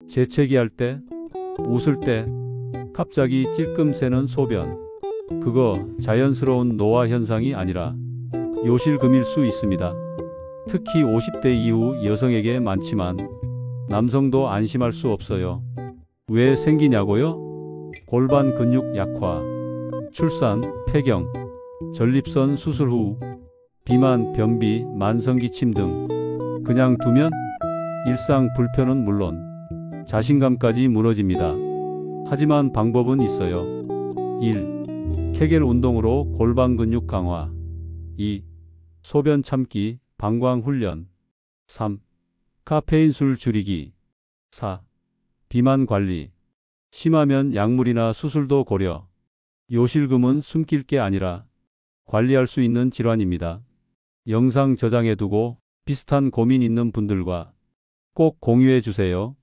재채기할 때, 웃을 때, 갑자기 찔끔 새는 소변. 그거 자연스러운 노화 현상이 아니라 요실금일 수 있습니다. 특히 50대 이후 여성에게 많지만 남성도 안심할 수 없어요. 왜 생기냐고요? 골반 근육 약화, 출산, 폐경, 전립선 수술 후, 비만, 변비, 만성기침 등. 그냥 두면 일상 불편은 물론 자신감까지 무너집니다. 하지만 방법은 있어요. 1. 케겔 운동으로 골반 근육 강화. 2. 소변 참기, 방광 훈련. 3. 카페인 술 줄이기. 4. 비만 관리. 심하면 약물이나 수술도 고려. 요실금은 숨길 게 아니라 관리할 수 있는 질환입니다. 영상 저장해두고 비슷한 고민 있는 분들과 꼭 공유해 주세요.